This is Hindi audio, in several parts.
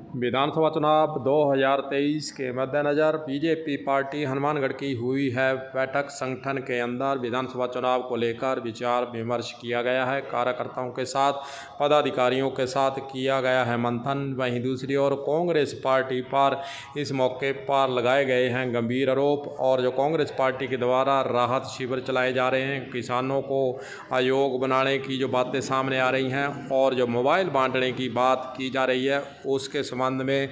विधानसभा चुनाव 2023 के मद्देनज़र बीजेपी पार्टी हनुमानगढ़ की हुई है बैठक। संगठन के अंदर विधानसभा चुनाव को लेकर विचार विमर्श किया गया है। कार्यकर्ताओं के साथ, पदाधिकारियों के साथ किया गया है मंथन। वहीं दूसरी ओर कांग्रेस पार्टी पर इस मौके पर लगाए गए हैं गंभीर आरोप। और जो कांग्रेस पार्टी के द्वारा राहत शिविर चलाए जा रहे हैं, किसानों को आयोग बनाने की जो बातें सामने आ रही हैं और जो मोबाइल बांटने की बात की जा रही है, उसके संबंध में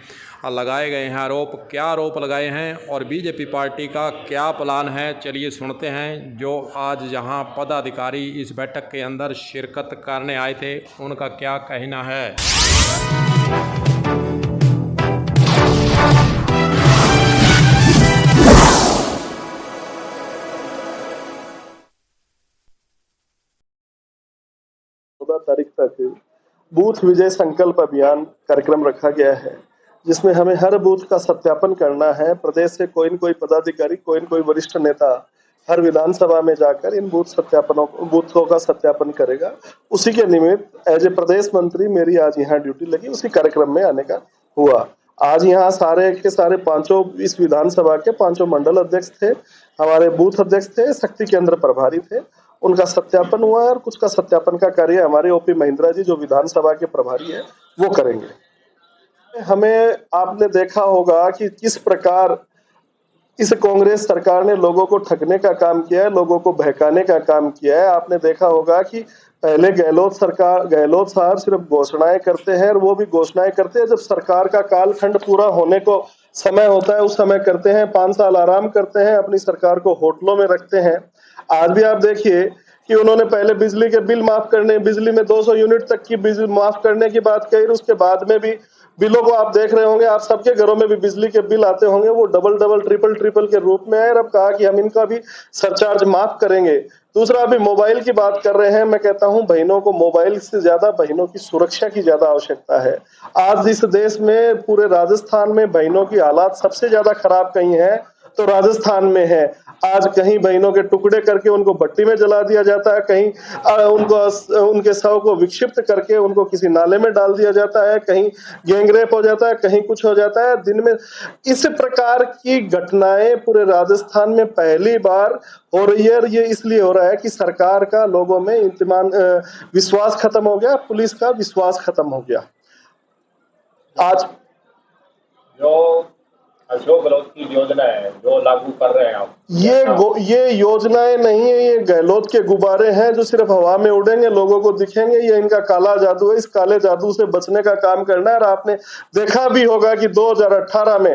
लगाए गए हैं आरोप। क्या आरोप लगाए हैं और बीजेपी पार्टी का क्या प्लान है, चलिए सुनते हैं। जो आज जहां पदाधिकारी इस बैठक के अंदर शिरकत करने आए थे, उनका क्या कहना है। तारीख तक बूथ विजय संकल्प अभियान कार्यक्रम रखा गया है, जिसमें हमें हर बूथ का सत्यापन करना है। प्रदेश से कोई न कोई पदाधिकारी, कोई न कोई वरिष्ठ नेता हर विधानसभा में जाकर इन बूथों का सत्यापन करेगा। उसी के निमित्त एज ए प्रदेश मंत्री मेरी आज यहाँ ड्यूटी लगी, उसी कार्यक्रम में आने का हुआ। आज यहाँ सारे के सारे पांचों इस विधानसभा के पांचों मंडल अध्यक्ष थे, हमारे बूथ अध्यक्ष थे, शक्ति केंद्र प्रभारी थे, उनका सत्यापन हुआ है। और कुछ का सत्यापन का कार्य हमारे ओपी महिंद्रा जी जो विधानसभा के प्रभारी है वो करेंगे। हमें आपने देखा होगा कि किस प्रकार इस कांग्रेस सरकार ने लोगों को ठगने का काम किया है, लोगों को बहकाने का काम किया है। आपने देखा होगा कि पहले गहलोत साहब सिर्फ घोषणाएं करते हैं, और वो भी घोषणाएं करते हैं जब सरकार का कालखंड पूरा होने को समय होता है, उस समय करते हैं। 5 साल आराम करते हैं, अपनी सरकार को होटलों में रखते हैं। आज भी आप देखिए कि उन्होंने पहले बिजली के बिल माफ करने, बिजली में 200 यूनिट तक की बिजली माफ करने की बात कही। उसके बाद में भी बिलों को आप देख रहे होंगे, आप सबके घरों में भी बिजली के बिल आते होंगे, वो डबल ट्रिपल के रूप में है। और अब कहा कि हम इनका भी सरचार्ज माफ करेंगे। दूसरा, अभी मोबाइल की बात कर रहे हैं। मैं कहता हूं बहनों को मोबाइल से ज्यादा बहनों की सुरक्षा की ज्यादा आवश्यकता है। आज इस देश में पूरे राजस्थान में बहनों की हालात सबसे ज्यादा खराब कहीं है तो राजस्थान में है। आज कहीं बहनों के टुकड़े करके उनको भट्टी में जला दिया जाता है, कहीं उनके शव को विक्षिप्त करके उनको किसी नाले में डाल दिया जाता है, कहीं गैंगरेप हो जाता है, कहीं कुछ हो जाता है। दिन में इस प्रकार की घटनाएं पूरे राजस्थान में पहली बार हो रही है। और ये इसलिए हो रहा है कि सरकार का लोगों में विश्वास खत्म हो गया, पुलिस का विश्वास खत्म हो गया। आज जो अशोक गहलोत की योजना है जो लागू कर रहे हैं आप, ये योजनाएं नहीं है, ये गहलोत के गुब्बारे हैं जो सिर्फ हवा में उड़ेंगे, लोगों को दिखेंगे। ये इनका काला जादू है। इस काले जादू से बचने का काम करना है। और आपने देखा भी होगा कि 2018 में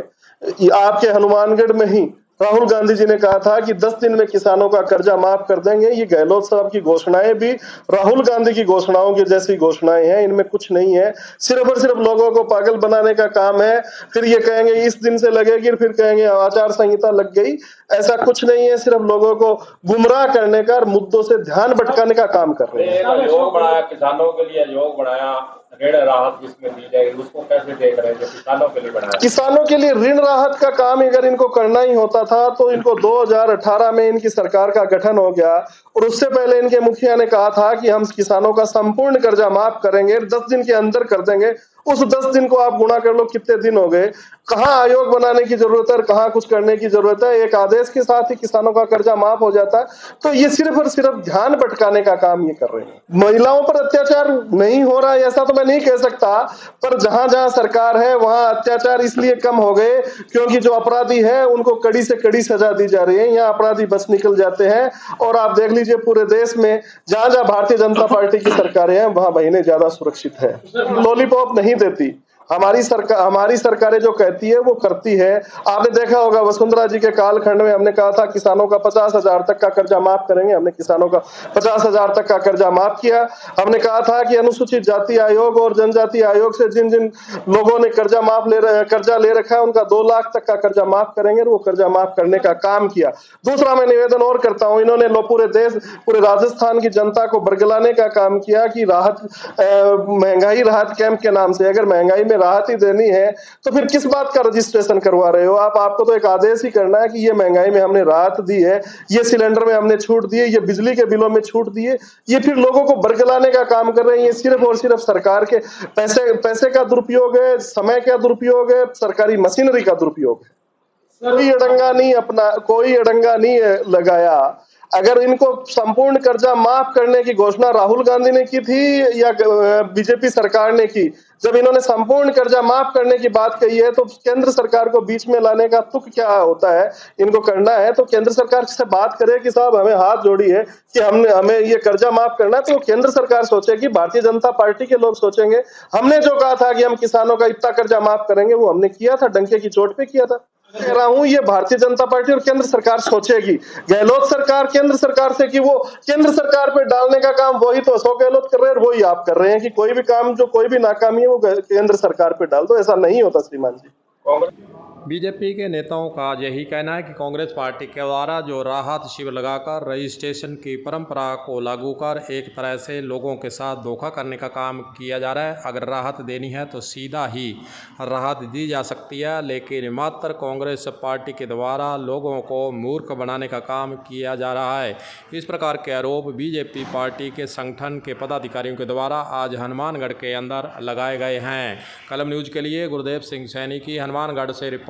आपके हनुमानगढ़ में ही राहुल गांधी जी ने कहा था कि 10 दिन में किसानों का कर्जा माफ कर देंगे। ये गहलोत साहब की घोषणाएं भी राहुल गांधी की घोषणाओं की जैसी घोषणाएं हैं, इनमें कुछ नहीं है। सिर्फ और सिर्फ लोगों को पागल बनाने का काम है। फिर ये कहेंगे इस दिन से लगेगी, फिर कहेंगे आचार संहिता लग गई। ऐसा कुछ नहीं है, सिर्फ लोगों को गुमराह करने का और मुद्दों से ध्यान भटकाने का काम कर रहे हैं। आयोग बनाया किसानों के लिए, आयोग बनाया ऋण राहत जिसमें दी जाएगी, उसको कैसे देख रहे हैं जो किसानों के लिए बनाया? किसानों के लिए ऋण राहत का काम अगर इनको करना ही होता था तो इनको 2018 में इनकी सरकार का गठन हो गया। और उससे पहले इनके मुखिया ने कहा था कि हम किसानों का संपूर्ण कर्जा माफ करेंगे, 10 दिन के अंदर कर देंगे। उस 10 दिन को आप गुणा कर लो कितने दिन हो गए। कहाँ आयोग बनाने की जरूरत है और कहाँ कुछ करने की जरूरत है। एक आदेश के साथ ही किसानों का कर्जा माफ हो जाता है। तो ये सिर्फ और सिर्फ ध्यान भटकाने का काम ये कर रहे हैं। महिलाओं पर अत्याचार नहीं हो रहा है ऐसा तो मैं नहीं कह सकता, पर जहां जहां सरकार है वहां अत्याचार इसलिए कम हो गए क्योंकि जो अपराधी है उनको कड़ी से कड़ी सजा दी जा रही है। यहाँ अपराधी बस निकल जाते हैं। और आप देख लीजिए पूरे देश में जहां जहां भारतीय जनता पार्टी की सरकारें हैं वहां बहनें ज्यादा सुरक्षित है। लॉलीपॉप नहीं देती। हमारी सरकारें जो कहती है वो करती है। आपने देखा होगा वसुंधरा जी के कालखंड में हमने कहा था किसानों का 50,000 तक का कर्जा माफ करेंगे। हमने किसानों का 50,000 तक का कर्जा माफ किया। हमने कहा था कि अनुसूचित जाति आयोग और जनजाति आयोग से जिन जिन लोगों ने कर्जा ले रखा है उनका 2 लाख तक का कर्जा माफ करेंगे। वो कर्जा माफ करने का काम किया। दूसरा मैं निवेदन और करता हूं, इन्होंने पूरे राजस्थान की जनता को बरगलाने का काम किया कि महंगाई राहत कैंप के नाम से, अगर महंगाई में राहत ही देनी है तो फिर किस बात का रजिस्ट्रेशन करवा रहे हो आप? आपको तो एक आदेश ही करना है कि ये महंगाई में हमने राहत दी है, ये सिलेंडर में हमने छूट दी है, ये बिजली के बिलों में छूट दी है। ये फिर लोगों को बरगलाने का काम कर रहे हैं। ये सिर्फ और सिर्फ सरकार के पैसे का दुरुपयोग है, समय का दुरुपयोग है, सरकारी मशीनरी का दुरुपयोग है। कोई अड़ंगा नहीं लगाया। अगर इनको संपूर्ण कर्जा माफ करने की घोषणा राहुल गांधी ने की थी या बीजेपी सरकार ने की? जब इन्होंने संपूर्ण कर्जा माफ करने की बात कही है तो केंद्र सरकार को बीच में लाने का तुक क्या होता है? इनको करना है तो केंद्र सरकार से बात करे कि साहब हमें हाथ जोड़ी है कि हमें ये कर्जा माफ करना है, तो केंद्र सरकार सोचेगी, भारतीय जनता पार्टी के लोग सोचेंगे। हमने जो कहा था कि हम किसानों का इतना कर्जा माफ करेंगे वो हमने किया था, डंके की चोट पे किया था। कह रहा हूं ये भारतीय जनता पार्टी और केंद्र सरकार सोचेगी। गहलोत सरकार केंद्र सरकार से कि वो केंद्र सरकार पे डालने का काम वही तो अशोक गहलोत कर रहे हैं, वही आप कर रहे हैं कि कोई भी काम जो कोई भी नाकामी है वो केंद्र सरकार पे डाल दो। ऐसा नहीं होता श्रीमान जी। बीजेपी के नेताओं का यही कहना है कि कांग्रेस पार्टी के द्वारा जो राहत शिविर लगाकर रजिस्ट्रेशन की परंपरा को लागू कर एक तरह से लोगों के साथ धोखा करने का काम किया जा रहा है। अगर राहत देनी है तो सीधा ही राहत दी जा सकती है, लेकिन मात्र कांग्रेस पार्टी के द्वारा लोगों को मूर्ख बनाने का काम किया जा रहा है। इस प्रकार के आरोप बीजेपी पार्टी के संगठन के पदाधिकारियों के द्वारा आज हनुमानगढ़ के अंदर लगाए गए हैं। कलम न्यूज़ के लिए गुरदेव सिंह सैनी की हनुमानगढ़ से रिपोर्ट।